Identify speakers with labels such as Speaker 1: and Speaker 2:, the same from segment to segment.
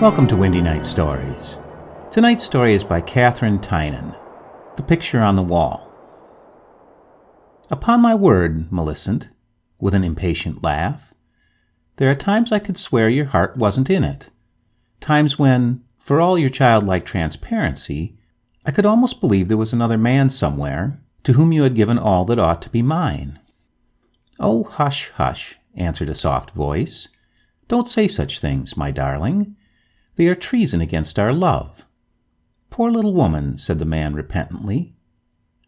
Speaker 1: Welcome to Windy Night Stories. Tonight's story is by Katherine Tynan. The Picture on the Wall. Upon my word, Millicent, with an impatient laugh, there are times I could swear your heart wasn't in it. Times when, for all your childlike transparency, I could almost believe there was another man somewhere to whom you had given all that ought to be mine. Oh, hush, hush, answered a soft voice. Don't say such things, my darling. They are treason against our love. Poor little woman, said the man repentantly.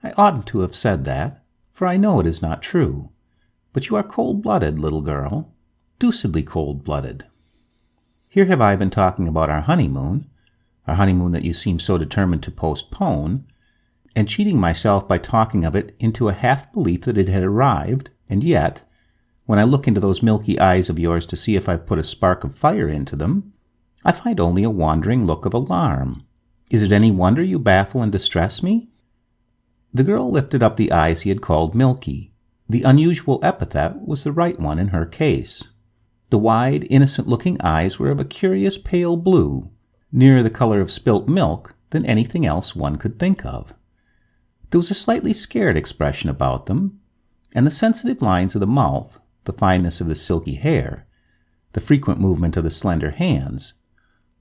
Speaker 1: I oughtn't to have said that, for I know it is not true. But you are cold-blooded, little girl, deucedly cold-blooded. Here have I been talking about our honeymoon that you seem so determined to postpone, and cheating myself by talking of it into a half-belief that it had arrived, and yet, when I look into those milky eyes of yours to see if I've put a spark of fire into them, I find only a wandering look of alarm. Is it any wonder you baffle and distress me? The girl lifted up the eyes he had called milky. The unusual epithet was the right one in her case. The wide, innocent-looking eyes were of a curious pale blue, nearer the color of spilt milk than anything else one could think of. There was a slightly scared expression about them, and the sensitive lines of the mouth, the fineness of the silky hair, the frequent movement of the slender hands,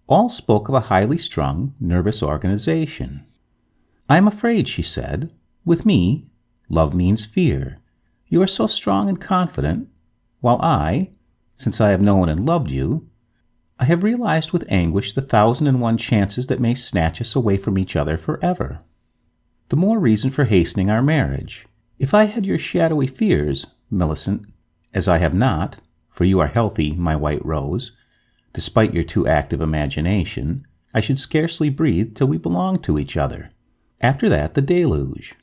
Speaker 1: all spoke of a highly strung, nervous organization. I am afraid, she said, with me, love means fear. You are so strong and confident, while I, since I have known and loved you, I have realized with anguish the 1,001 chances that may snatch us away from each other forever. The more reason for hastening our marriage. If I had your shadowy fears, Millicent, as I have not, for you are healthy, my white rose, despite your too active imagination, I should scarcely breathe till we belonged to each other. After that, the deluge.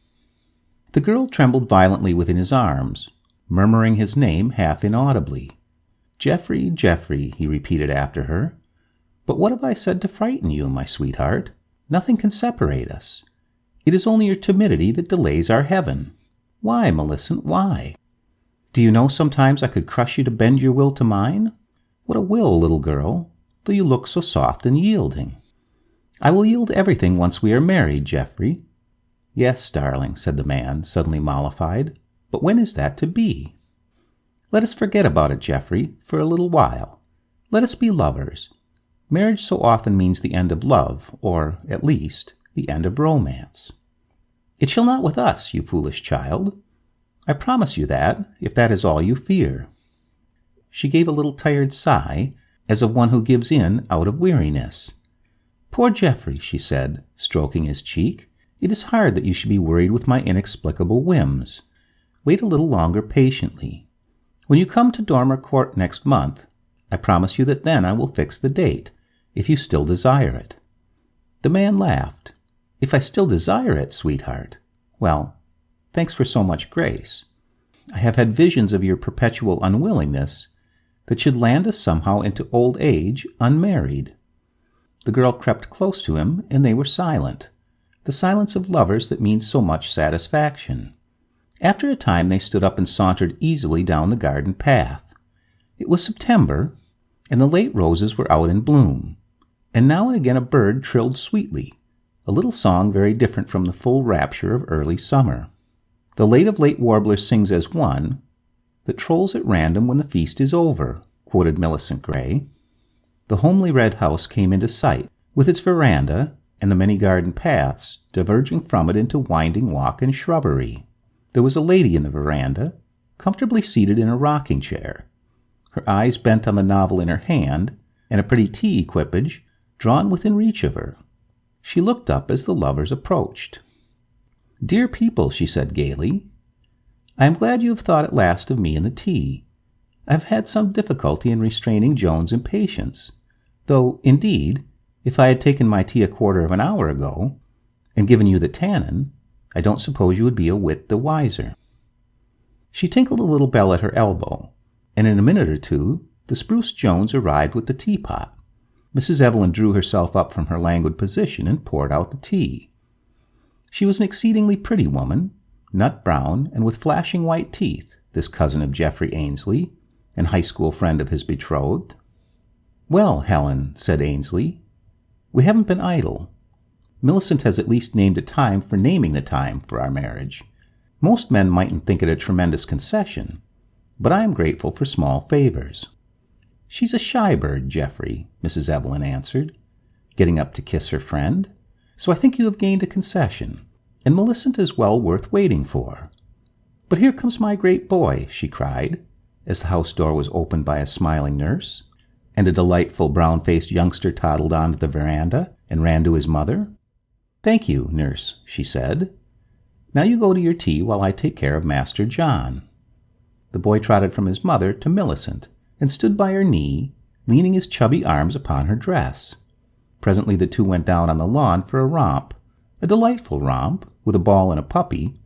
Speaker 1: The girl trembled violently within his arms, murmuring his name half inaudibly. Geoffrey, Geoffrey, he repeated after her. But what have I said to frighten you, my sweetheart? Nothing can separate us. It is only your timidity that delays our heaven. Why, Millicent, why? Do you know sometimes I could crush you to bend your will to mine? What a will, little girl, though you look so soft and yielding. I will yield everything once we are married, Geoffrey. Yes, darling, said the man, suddenly mollified. But when is that to be? Let us forget about it, Geoffrey, for a little while. Let us be lovers. Marriage so often means the end of love, or, at least, the end of romance. It shall not with us, you foolish child. I promise you that, if that is all you fear. She gave a little tired sigh, as of one who gives in out of weariness. Poor Geoffrey, she said, stroking his cheek, it is hard that you should be worried with my inexplicable whims. Wait a little longer patiently. When you come to Dormer Court next month, I promise you that then I will fix the date, if you still desire it. The man laughed. If I still desire it, sweetheart, well, thanks for so much grace. I have had visions of your perpetual unwillingness that should land us somehow into old age unmarried. The girl crept close to him, and they were silent, the silence of lovers that means so much satisfaction. After a time they stood up and sauntered easily down the garden path. It was September, and the late roses were out in bloom, and now and again a bird trilled sweetly, a little song very different from the full rapture of early summer. The late warbler sings as one that trolls at random when the feast is over, quoted Millicent Gray. The homely red house came into sight, with its veranda and the many garden paths diverging from it into winding walk and shrubbery. There was a lady in the veranda, comfortably seated in a rocking chair, her eyes bent on the novel in her hand, and a pretty tea equipage drawn within reach of her. She looked up as the lovers approached. Dear people, she said gaily, I am glad you have thought at last of me and the tea. I have had some difficulty in restraining Joan's impatience, though, indeed, if I had taken my tea a quarter of an hour ago, and given you the Tynan, I don't suppose you would be a whit the wiser. She tinkled a little bell at her elbow, and in a minute or two the spruce Jones arrived with the teapot. Mrs. Evelyn drew herself up from her languid position and poured out the tea. She was an exceedingly pretty woman, nut-brown and with flashing white teeth, this cousin of Geoffrey Ainsley, and high school friend of his betrothed. "Well, Helen," said Ainsley, "we haven't been idle. Millicent has at least named a time for naming the time for our marriage. Most men mightn't think it a tremendous concession, but I am grateful for small favors." "She's a shy bird, Geoffrey," Mrs. Evelyn answered, getting up to kiss her friend. "So I think you have gained a concession, and Millicent is well worth waiting for. But here comes my great boy," she cried, as the house door was opened by a smiling nurse, and a delightful brown-faced youngster toddled onto the veranda and ran to his mother. "Thank you, nurse," she said. "Now you go to your tea while I take care of Master John." The boy trotted from his mother to Millicent and stood by her knee, leaning his chubby arms upon her dress. Presently the two went down on the lawn for a romp, a delightful romp with a ball and a puppy,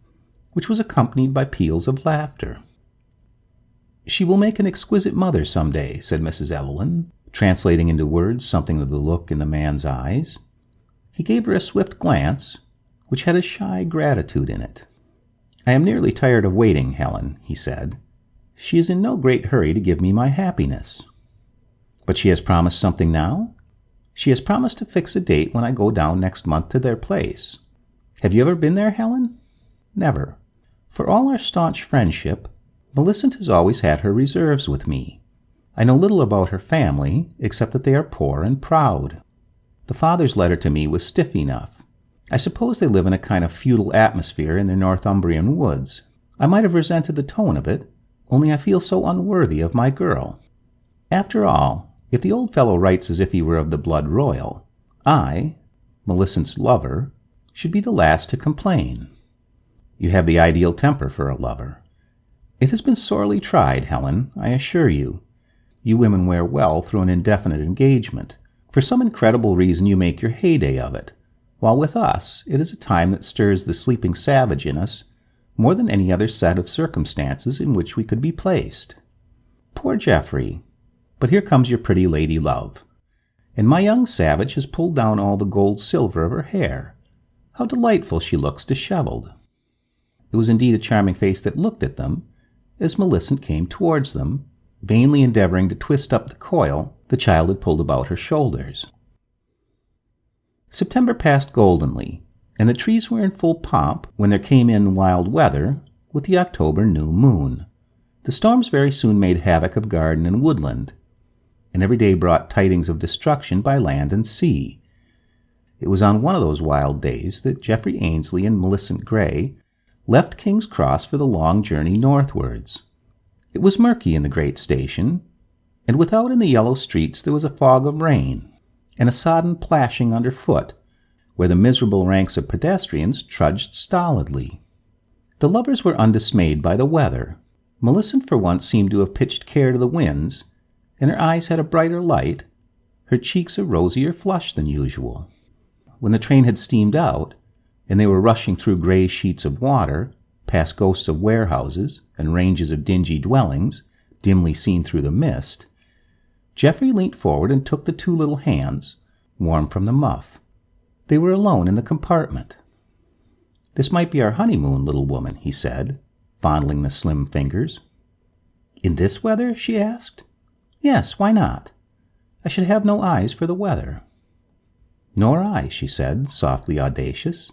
Speaker 1: which was accompanied by peals of laughter. "She will make an exquisite mother some day," said Mrs. Evelyn, translating into words something of the look in the man's eyes. He gave her a swift glance, which had a shy gratitude in it. "I am nearly tired of waiting, Helen," he said. "She is in no great hurry to give me my happiness." "But she has promised something now?" "She has promised to fix a date when I go down next month to their place. Have you ever been there, Helen?" "Never. For all our staunch friendship, Millicent has always had her reserves with me. I know little about her family, except that they are poor and proud. The father's letter to me was stiff enough. I suppose they live in a kind of feudal atmosphere in their Northumbrian woods. I might have resented the tone of it, only I feel so unworthy of my girl. After all, if the old fellow writes as if he were of the blood royal, I, Millicent's lover, should be the last to complain." "You have the ideal temper for a lover." "It has been sorely tried, Helen, I assure you. You women wear well through an indefinite engagement. For some incredible reason you make your heyday of it, while with us it is a time that stirs the sleeping savage in us more than any other set of circumstances in which we could be placed. Poor Geoffrey! But here comes your pretty lady love, and my young savage has pulled down all the gold silver of her hair. How delightful she looks disheveled." It was indeed a charming face that looked at them, as Millicent came towards them, vainly endeavoring to twist up the coil the child had pulled about her shoulders. September passed goldenly, and the trees were in full pomp when there came in wild weather with the October new moon. The storms very soon made havoc of garden and woodland, and every day brought tidings of destruction by land and sea. It was on one of those wild days that Geoffrey Ainsley and Millicent Gray left King's Cross for the long journey northwards. It was murky in the great station, and without in the yellow streets there was a fog of rain, and a sodden plashing underfoot, where the miserable ranks of pedestrians trudged stolidly. The lovers were undismayed by the weather. Millicent for once seemed to have pitched care to the winds, and her eyes had a brighter light, her cheeks a rosier flush than usual. When the train had steamed out, and they were rushing through gray sheets of water, past ghosts of warehouses and ranges of dingy dwellings, dimly seen through the mist, Geoffrey leant forward and took the two little hands, warm from the muff. They were alone in the compartment. "This might be our honeymoon, little woman," he said, fondling the slim fingers. "In this weather?" she asked. "Yes, why not? I should have no eyes for the weather." "Nor I," she said, softly audacious.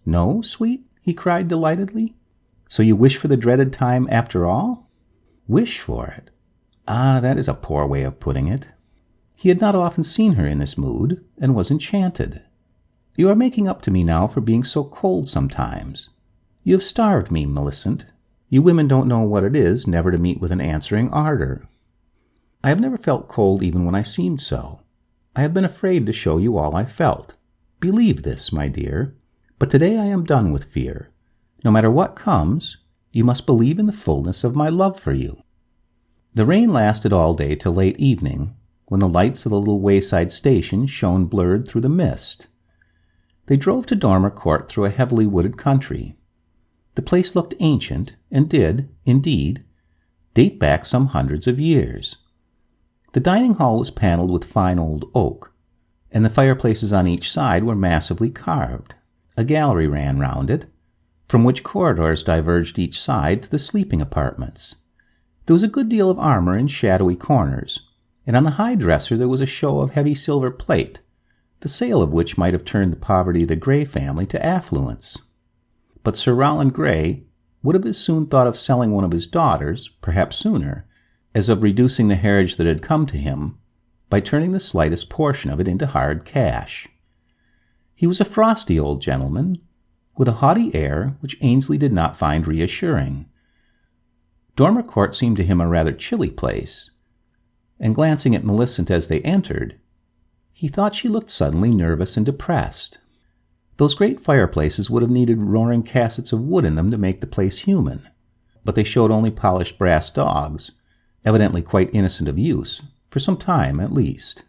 Speaker 1: "No, sweet?" he cried delightedly. "So you wish for the dreaded time after all?" "Wish for it? Ah, that is a poor way of putting it." He had not often seen her in this mood, and was enchanted. "You are making up to me now for being so cold sometimes. You have starved me, Millicent. You women don't know what it is never to meet with an answering ardor. I have never felt cold even when I seemed so. I have been afraid to show you all I felt. Believe this, my dear. But today I am done with fear. No matter what comes, you must believe in the fullness of my love for you." The rain lasted all day till late evening, when the lights of the little wayside station shone blurred through the mist. They drove to Dormer Court through a heavily wooded country. The place looked ancient, and did, indeed, date back some hundreds of years. The dining hall was panelled with fine old oak, and the fireplaces on each side were massively carved. A gallery ran round it, from which corridors diverged each side to the sleeping apartments. There was a good deal of armour in shadowy corners, and on the high dresser there was a show of heavy silver plate, the sale of which might have turned the poverty of the Grey family to affluence. But Sir Rowland Grey would have as soon thought of selling one of his daughters, perhaps sooner, as of reducing the heritage that had come to him by turning the slightest portion of it into hard cash. He was a frosty old gentleman, with a haughty air which Ainsley did not find reassuring. Dormer Court seemed to him a rather chilly place, and glancing at Millicent as they entered, he thought she looked suddenly nervous and depressed. Those great fireplaces would have needed roaring caskets of wood in them to make the place human, but they showed only polished brass dogs, evidently quite innocent of use, for some time at least.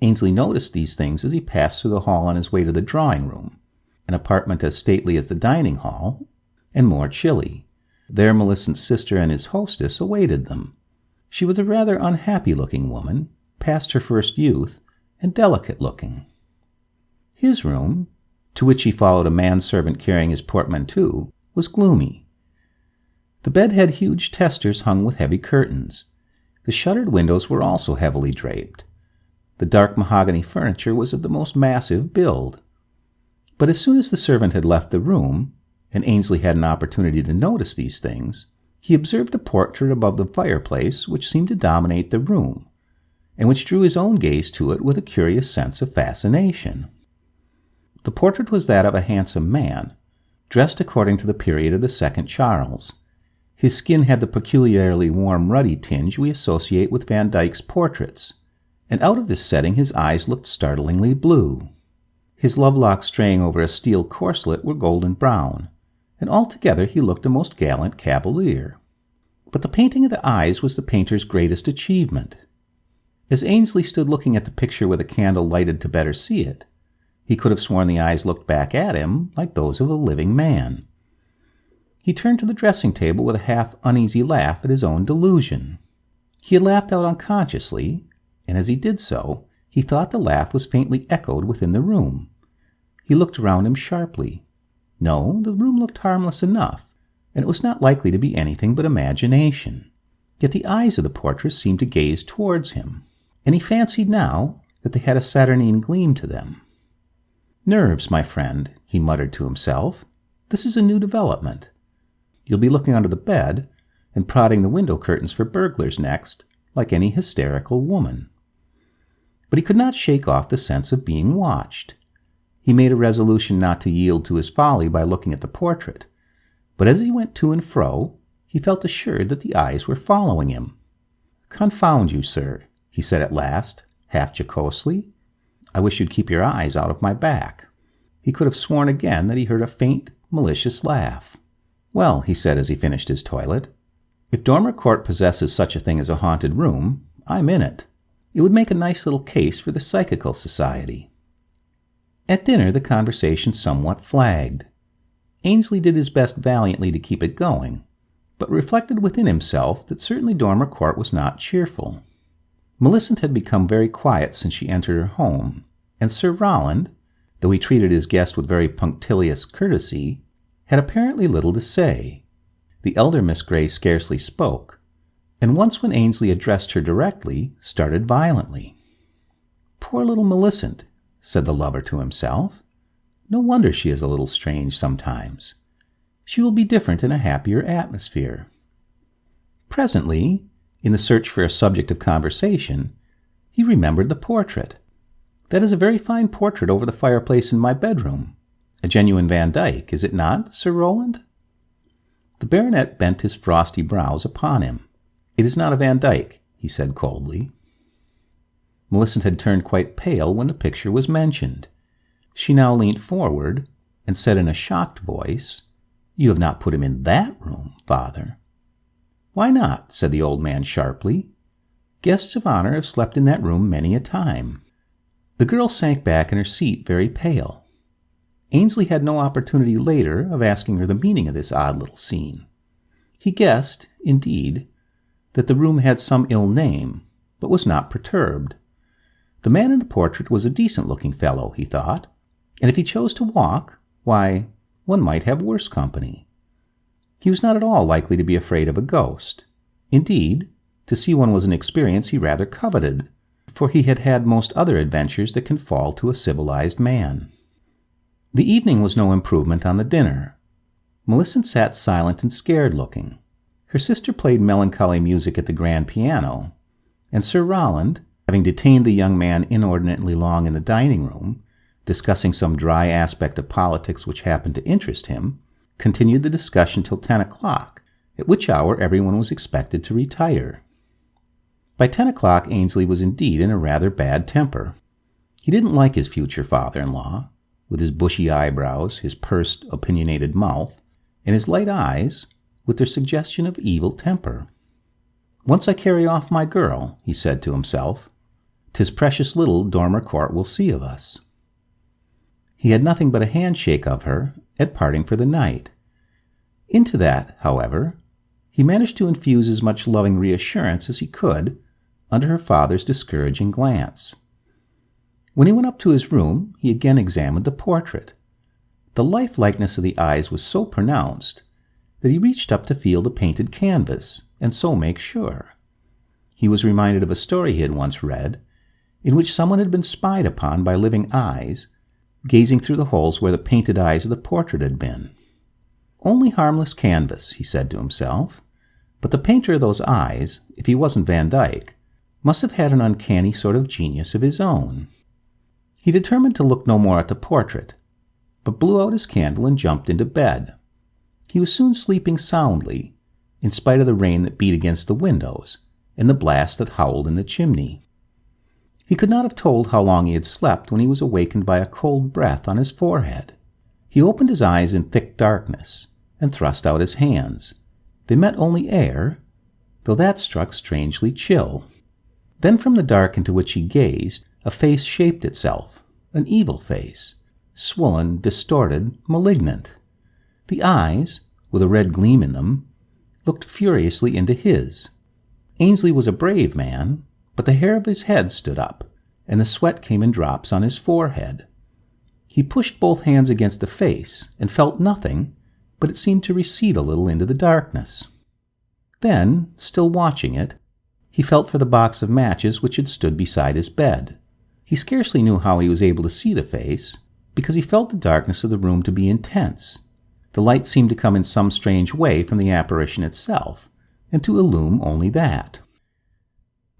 Speaker 1: Ainsley noticed these things as he passed through the hall on his way to the drawing-room, an apartment as stately as the dining hall, and more chilly. There Millicent's sister and his hostess awaited them. She was a rather unhappy-looking woman, past her first youth, and delicate-looking. His room, to which he followed a manservant carrying his portmanteau, was gloomy. The bed had huge testers hung with heavy curtains. The shuttered windows were also heavily draped. The dark mahogany furniture was of the most massive build. But as soon as the servant had left the room, and Ainsley had an opportunity to notice these things, he observed the portrait above the fireplace which seemed to dominate the room, and which drew his own gaze to it with a curious sense of fascination. The portrait was that of a handsome man, dressed according to the period of the Second Charles. His skin had the peculiarly warm, ruddy tinge we associate with Van Dyck's portraits, and out of this setting his eyes looked startlingly blue. His love-locks straying over a steel corselet were golden brown, and altogether he looked a most gallant cavalier. But the painting of the eyes was the painter's greatest achievement. As Ainsley stood looking at the picture with a candle lighted to better see it, he could have sworn the eyes looked back at him like those of a living man. He turned to the dressing-table with a half-uneasy laugh at his own delusion. He had laughed out unconsciously, and as he did so, he thought the laugh was faintly echoed within the room. He looked around him sharply. No, the room looked harmless enough, and it was not likely to be anything but imagination. Yet the eyes of the portrait seemed to gaze towards him, and he fancied now that they had a saturnine gleam to them. "Nerves, my friend," he muttered to himself. "This is a new development. You'll be looking under the bed and prodding the window curtains for burglars next, like any hysterical woman." But he could not shake off the sense of being watched. He made a resolution not to yield to his folly by looking at the portrait, but as he went to and fro, he felt assured that the eyes were following him. "Confound you, sir," he said at last, half jocosely. "I wish you'd keep your eyes out of my back." He could have sworn again that he heard a faint, malicious laugh. "Well," he said as he finished his toilet, "if Dormer Court possesses such a thing as a haunted room, I'm in it. It would make a nice little case for the Psychical Society." At dinner the conversation somewhat flagged. Ainsley did his best valiantly to keep it going, but reflected within himself that certainly Dormer Court was not cheerful. Millicent had become very quiet since she entered her home, and Sir Rowland, though he treated his guest with very punctilious courtesy, had apparently little to say. The elder Miss Grey scarcely spoke, and once when Ainsley addressed her directly, started violently. "Poor little Millicent," said the lover to himself. "No wonder she is a little strange sometimes. She will be different in a happier atmosphere." Presently, in the search for a subject of conversation, he remembered the portrait. "That is a very fine portrait over the fireplace in my bedroom. A genuine Van Dyck, is it not, Sir Rowland?" The baronet bent his frosty brows upon him. "It is not a Van Dyck," he said coldly. Millicent had turned quite pale when the picture was mentioned. She now leant forward and said in a shocked voice, "You have not put him in that room, father?" "Why not?" said the old man sharply. "Guests of honor have slept in that room many a time." The girl sank back in her seat very pale. Ainsley had no opportunity later of asking her the meaning of this odd little scene. He guessed, indeed, that the room had some ill name, but was not perturbed. The man in the portrait was a decent-looking fellow, he thought, and if he chose to walk, why, one might have worse company. He was not at all likely to be afraid of a ghost. Indeed, To see one was an experience he rather coveted, for he had had most other adventures that can fall to a civilized man. The evening was no improvement on the dinner. Millicent sat silent and scared-looking. Her sister played melancholy music at the grand piano, and Sir Rowland, having detained the young man inordinately long in the dining room, discussing some dry aspect of politics which happened to interest him, continued the discussion till 10 o'clock, at which hour everyone was expected to retire. By 10 o'clock Ainsley was indeed in a rather bad temper. He didn't like his future father-in-law, with his bushy eyebrows, his pursed, opinionated mouth, and his light eyes, with their suggestion of evil temper. "Once I carry off my girl," he said to himself, "'tis precious little Dormer Court will see of us." He had nothing but a handshake of her at parting for the night. Into that, however, he managed to infuse as much loving reassurance as he could under her father's discouraging glance. When he went up to his room, he again examined the portrait. The life-likeness of the eyes was so pronounced that he reached up to feel the painted canvas, and so make sure. He was reminded of a story he had once read, in which someone had been spied upon by living eyes, gazing through the holes where the painted eyes of the portrait had been. Only harmless canvas, he said to himself, but the painter of those eyes, if he wasn't Van Dyck, must have had an uncanny sort of genius of his own. He determined to look no more at the portrait, but blew out his candle and jumped into bed. He was soon sleeping soundly, in spite of the rain that beat against the windows and the blast that howled in the chimney. He could not have told how long he had slept when he was awakened by a cold breath on his forehead. He opened his eyes in thick darkness and thrust out his hands. They met only air, though that struck strangely chill. Then from the dark into which he gazed, a face shaped itself, an evil face, swollen, distorted, malignant. The eyes, with a red gleam in them, looked furiously into his. Ainsley was a brave man, but the hair of his head stood up, and the sweat came in drops on his forehead. He pushed both hands against the face, and felt nothing, but it seemed to recede a little into the darkness. Then, still watching it, he felt for the box of matches which had stood beside his bed. He scarcely knew how he was able to see the face, because he felt the darkness of the room to be intense. The light seemed to come in some strange way from the apparition itself, and to illume only that.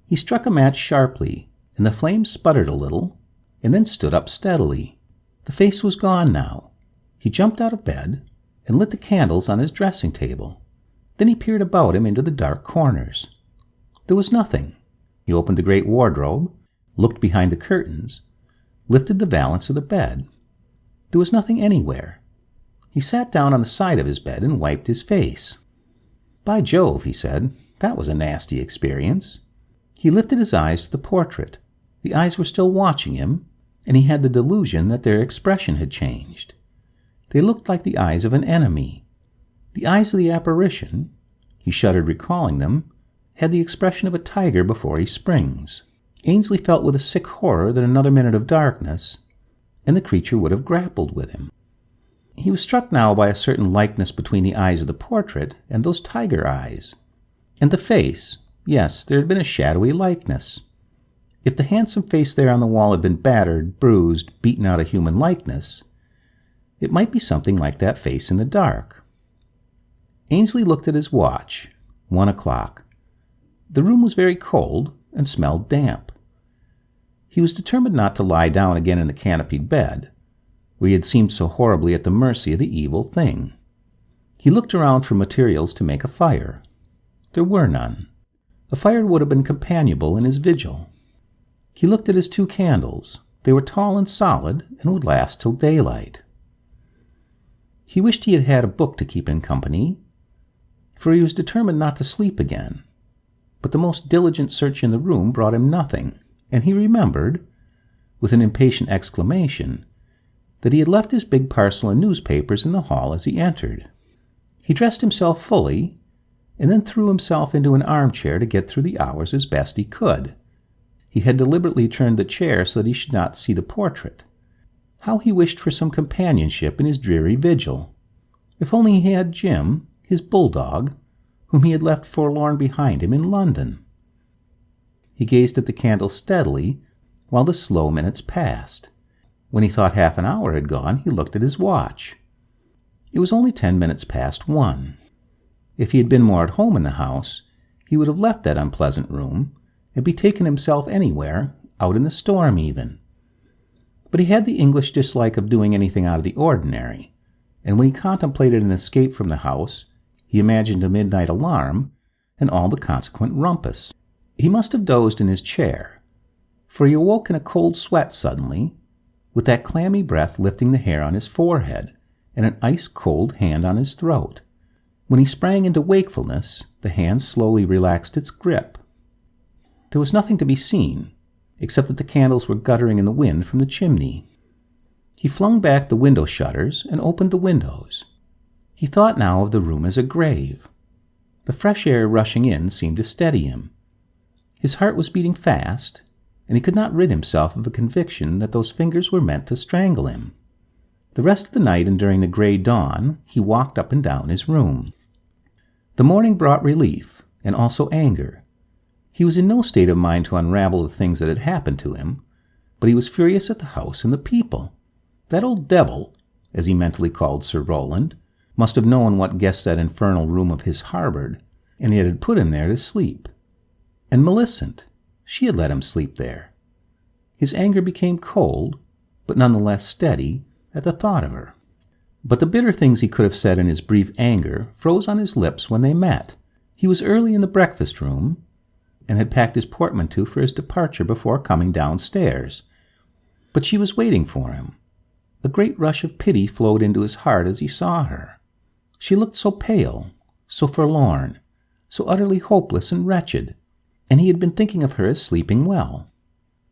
Speaker 1: He struck a match sharply, and the flame sputtered a little, and then stood up steadily. The face was gone now. He jumped out of bed and lit the candles on his dressing table. Then he peered about him into the dark corners. There was nothing. He opened the great wardrobe, looked behind the curtains, lifted the valance of the bed. There was nothing anywhere. He sat down on the side of his bed and wiped his face. "By Jove," he said, "that was a nasty experience." He lifted his eyes to the portrait. The eyes were still watching him, and he had the delusion that their expression had changed. They looked like the eyes of an enemy. The eyes of the apparition, he shuddered recalling them, had the expression of a tiger before he springs. Ainsley felt with a sick horror that another minute of darkness, and the creature would have grappled with him. He was struck now by a certain likeness between the eyes of the portrait and those tiger eyes. And the face, yes, there had been a shadowy likeness. If the handsome face there on the wall had been battered, bruised, beaten out of human likeness, it might be something like that face in the dark. Ainsley looked at his watch. 1 o'clock. The room was very cold and smelled damp. He was determined not to lie down again in the canopied bed, where he had seemed so horribly at the mercy of the evil thing. He looked around for materials to make a fire. There were none. A fire would have been companionable in his vigil. He looked at his 2 candles. They were tall and solid, and would last till daylight. He wished he had had a book to keep him company, for he was determined not to sleep again. But the most diligent search in the room brought him nothing, and he remembered, with an impatient exclamation, that he had left his big parcel of newspapers in the hall as he entered. He dressed himself fully, and then threw himself into an armchair to get through the hours as best he could. He had deliberately turned the chair so that he should not see the portrait. How he wished for some companionship in his dreary vigil. If only he had Jim, his bulldog, whom he had left forlorn behind him in London. He gazed at the candle steadily while the slow minutes passed. When he thought half an hour had gone, he looked at his watch. It was only 10 minutes past 1. If he had been more at home in the house, he would have left that unpleasant room and betaken himself anywhere, out in the storm even. But he had the English dislike of doing anything out of the ordinary, and when he contemplated an escape from the house, he imagined a midnight alarm and all the consequent rumpus. He must have dozed in his chair, for he awoke in a cold sweat suddenly, with that clammy breath lifting the hair on his forehead and an ice-cold hand on his throat. When he sprang into wakefulness, the hand slowly relaxed its grip. There was nothing to be seen, except that the candles were guttering in the wind from the chimney. He flung back the window shutters and opened the windows. He thought now of the room as a grave. The fresh air rushing in seemed to steady him. His heart was beating fast, and he could not rid himself of a conviction that those fingers were meant to strangle him. The rest of the night and during the gray dawn, he walked up and down his room. The morning brought relief, and also anger. He was in no state of mind to unravel the things that had happened to him, but he was furious at the house and the people. That old devil, as he mentally called Sir Rowland, must have known what guests that infernal room of his harbored, and yet had put him there to sleep. And Millicent, she had let him sleep there. His anger became cold, but none the less steady, at the thought of her. But the bitter things he could have said in his brief anger froze on his lips when they met. He was early in the breakfast room, and had packed his portmanteau for his departure before coming downstairs. But she was waiting for him. A great rush of pity flowed into his heart as he saw her. She looked so pale, so forlorn, so utterly hopeless and wretched, and he had been thinking of her as sleeping well.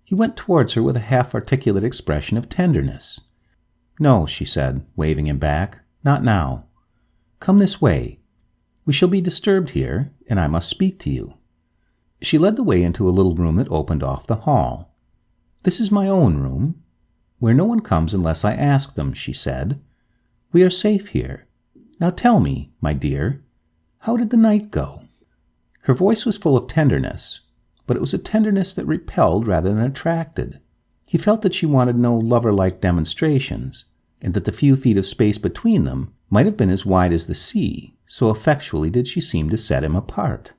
Speaker 1: He went towards her with a half-articulate expression of tenderness. "No," she said, waving him back, "not now. Come this way. We shall be disturbed here, and I must speak to you." She led the way into a little room that opened off the hall. "This is my own room, where no one comes unless I ask them," she said. "We are safe here. Now tell me, my dear, how did the night go?" Her voice was full of tenderness, but it was a tenderness that repelled rather than attracted. He felt that she wanted no lover-like demonstrations, and that the few feet of space between them might have been as wide as the sea, so effectually did she seem to set him apart.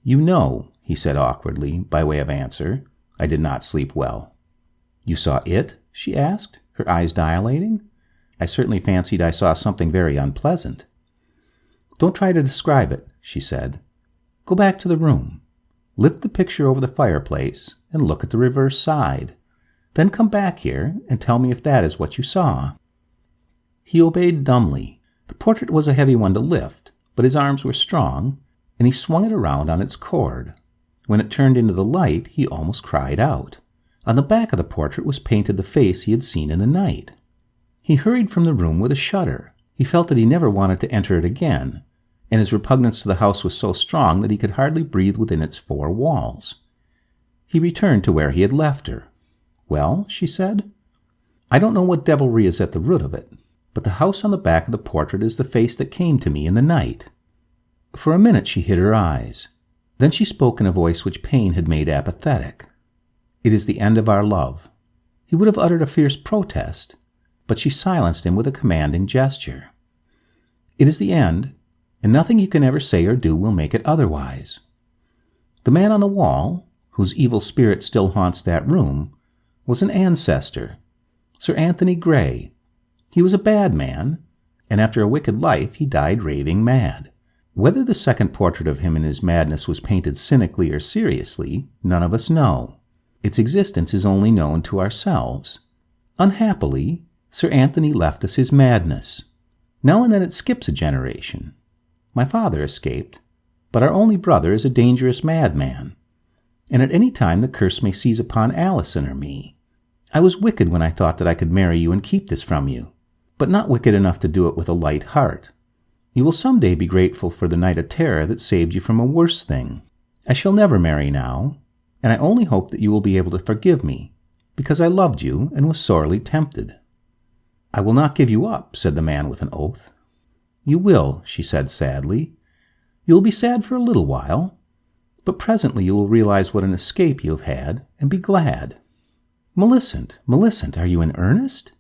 Speaker 1: "You know," he said awkwardly, by way of answer, "I did not sleep well." "You saw it?" she asked, her eyes dilating. "I certainly fancied I saw something very unpleasant." "Don't try to describe it," she said. "Go back to the room. Lift the picture over the fireplace and look at the reverse side. Then come back here and tell me if that is what you saw." He obeyed dumbly. The portrait was a heavy one to lift, but his arms were strong, and he swung it around on its cord. When it turned into the light, he almost cried out. On the back of the portrait was painted the face he had seen in the night. He hurried from the room with a shudder. He felt that he never wanted to enter it again, and his repugnance to the house was so strong that he could hardly breathe within its four walls. He returned to where he had left her. "Well," she said, "I don't know what devilry is at the root of it, but the house on the back of the portrait is the face that came to me in the night." For a minute she hid her eyes. Then she spoke in a voice which pain had made apathetic. "It is the end of our love." He would have uttered a fierce protest, but she silenced him with a commanding gesture. "It is the end, and nothing you can ever say or do will make it otherwise." The man on the wall, whose evil spirit still haunts that room, was an ancestor, Sir Anthony Grey. He was a bad man, and after a wicked life he died raving mad. Whether the second portrait of him in his madness was painted cynically or seriously, none of us know. Its existence is only known to ourselves. Unhappily, Sir Anthony left us his madness. Now and then it skips a generation. My father escaped, but our only brother is a dangerous madman, and at any time the curse may seize upon Alison or me. I was wicked when I thought that I could marry you and keep this from you, but not wicked enough to do it with a light heart. You will some day be grateful for the night of terror that saved you from a worse thing. I shall never marry now, and I only hope that you will be able to forgive me, because I loved you and was sorely tempted." "I will not give you up," said the man with an oath. "You will," she said sadly. "You will be sad for a little while, But presently you will realize what an escape you have had, and be glad. Malevolent, Malevolent, are you in earnest?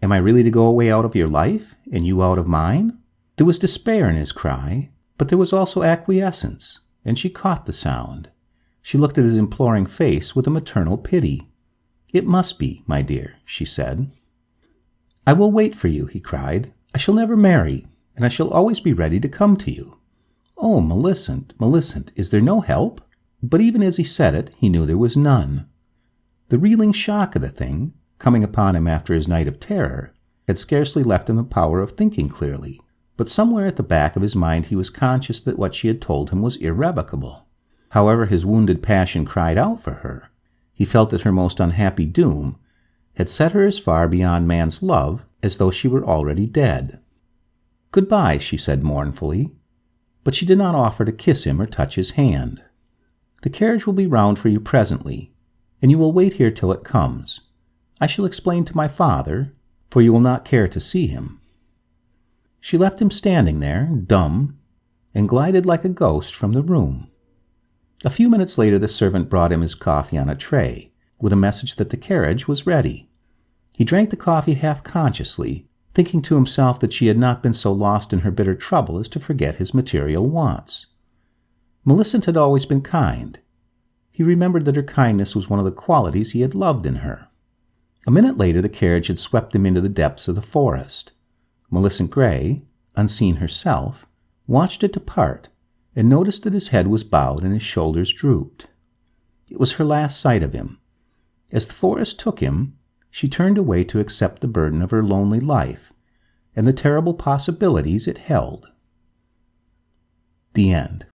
Speaker 1: Am I really to go away out of your life, and you out of mine? There was despair in his cry, but there was also acquiescence, and she caught the sound. She looked at his imploring face with a maternal pity. It must be, my dear, she said. I will wait for you, he cried. I shall never marry, and I shall always be ready to come to you. Oh, Malevolent, Malevolent, is there no help? But even as he said it, he knew there was none. The reeling shock of the thing, coming upon him after his night of terror, had scarcely left him the power of thinking clearly, but somewhere at the back of his mind he was conscious that what she had told him was irrevocable. However his wounded passion cried out for her, he felt that her most unhappy doom had set her as far beyond man's love as though she were already dead. Goodbye, she said mournfully, but she did not offer to kiss him or touch his hand. The carriage will be round for you presently, and you will wait here till it comes. I shall explain to my father, for you will not care to see him. She left him standing there, dumb, and glided like a ghost from the room. A few minutes later the servant brought him his coffee on a tray, with a message that the carriage was ready. He drank the coffee half-consciously, thinking to himself that she had not been so lost in her bitter trouble as to forget his material wants. Malevolent had always been kind. He remembered that her kindness was one of the qualities he had loved in her. A minute later the carriage had swept him into the depths of the forest. Malevolent Grey, unseen herself, watched it depart, and noticed that his head was bowed and his shoulders drooped. It was her last sight of him. As the forest took him, she turned away to accept the burden of her lonely life and the terrible possibilities it held. The end.